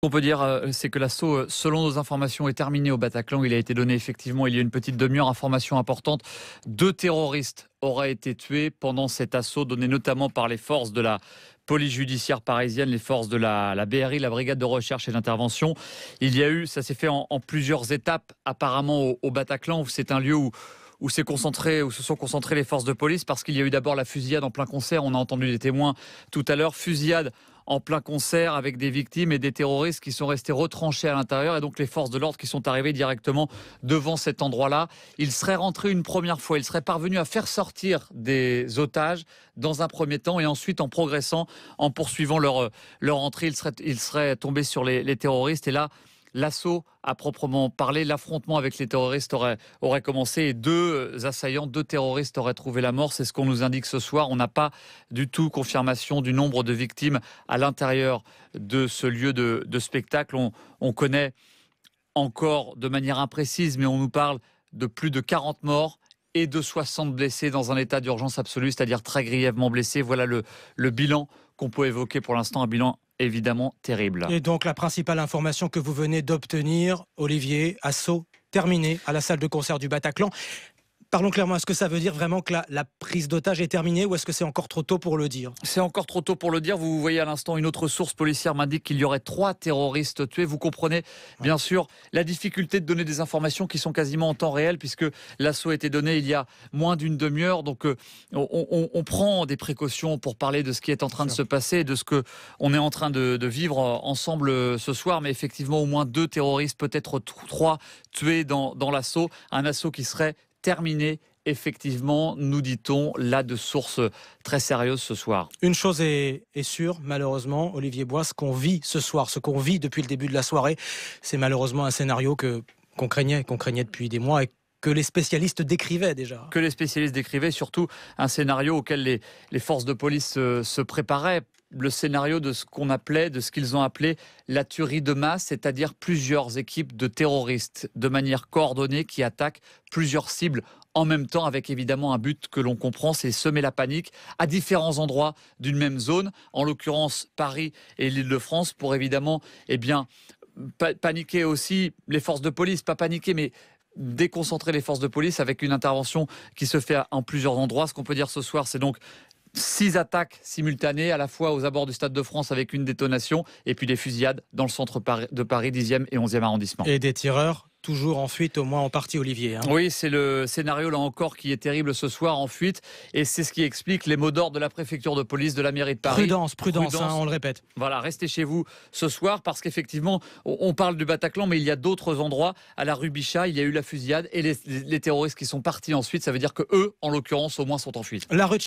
Ce qu'on peut dire, c'est que l'assaut, selon nos informations, est terminé au Bataclan. Il a été donné effectivement il y a une petite demi-heure. Information importante, 2 terroristes auraient été tués pendant cet assaut donné notamment par les forces de la police judiciaire parisienne, les forces de la BRI, la brigade de recherche et d'intervention. Il y a eu, ça s'est fait en plusieurs étapes apparemment au Bataclan, où c'est un lieu où se sont concentrées les forces de police, parce qu'il y a eu d'abord la fusillade en plein concert. On a entendu des témoins tout à l'heure. Fusillade en plein concert avec des victimes et des terroristes qui sont restés retranchés à l'intérieur, et donc les forces de l'ordre qui sont arrivées directement devant cet endroit-là. Ils seraient rentrés une première fois, ils seraient parvenus à faire sortir des otages dans un premier temps, et ensuite en progressant, en poursuivant leur entrée, ils seraient tombés sur les terroristes, et là l'assaut à proprement parler, l'affrontement avec les terroristes aurait commencé, et 2 assaillants, 2 terroristes auraient trouvé la mort. C'est ce qu'on nous indique ce soir. On n'a pas du tout confirmation du nombre de victimes à l'intérieur de ce lieu de spectacle. On connaît encore de manière imprécise, mais on nous parle de plus de 40 morts et de 60 blessés dans un état d'urgence absolue, c'est-à-dire très grièvement blessés. Voilà le bilan qu'on peut évoquer pour l'instant, un bilan évidemment terrible. Et donc la principale information que vous venez d'obtenir, Olivier, assaut terminé à la salle de concert du Bataclan. Parlons clairement, est-ce que ça veut dire vraiment que la prise d'otage est terminée, ou est-ce que c'est encore trop tôt pour le dire? C'est encore trop tôt pour le dire. Vous voyez à l'instant, une autre source policière m'indique qu'il y aurait 3 terroristes tués. Vous comprenez bien sûr la difficulté de donner des informations qui sont quasiment en temps réel, puisque l'assaut a été donné il y a moins d'une demi-heure. Donc on prend des précautions pour parler de ce qui est en train de se passer, de ce qu'on est en train de vivre ensemble ce soir. Mais effectivement, au moins 2 terroristes, peut-être 3 tués dans l'assaut. Un assaut qui serait terminé, effectivement, nous dit-on, là, de sources très sérieuses ce soir. Une chose est sûre, malheureusement, Olivier Bois, ce qu'on vit ce soir, ce qu'on vit depuis le début de la soirée, c'est malheureusement un scénario qu'on craignait depuis des mois, et que les spécialistes décrivaient déjà. Que les spécialistes décrivaient, surtout un scénario auquel les forces de police se préparaient. Le scénario de ce qu'ils ont appelé la tuerie de masse, c'est-à-dire plusieurs équipes de terroristes de manière coordonnée qui attaquent plusieurs cibles en même temps, avec évidemment un but que l'on comprend, c'est semer la panique à différents endroits d'une même zone, en l'occurrence Paris et l'Île-de-France, pour évidemment paniquer aussi les forces de police, pas paniquer mais déconcentrer les forces de police avec une intervention qui se fait en plusieurs endroits. Ce qu'on peut dire ce soir, c'est donc 6 attaques simultanées, à la fois aux abords du Stade de France avec une détonation, et puis des fusillades dans le centre de Paris, 10e et 11e arrondissement. Et des tireurs toujours en fuite, au moins en partie, Olivier. Oui, c'est le scénario là encore qui est terrible ce soir, en fuite, et c'est ce qui explique les mots d'ordre de la préfecture de police, de la mairie de Paris. Prudence, on le répète. Voilà, restez chez vous ce soir, parce qu'effectivement, on parle du Bataclan, mais il y a d'autres endroits. À la rue Bichat, il y a eu la fusillade, et les terroristes qui sont partis ensuite, ça veut dire que eux, en l'occurrence, au moins sont en fuite.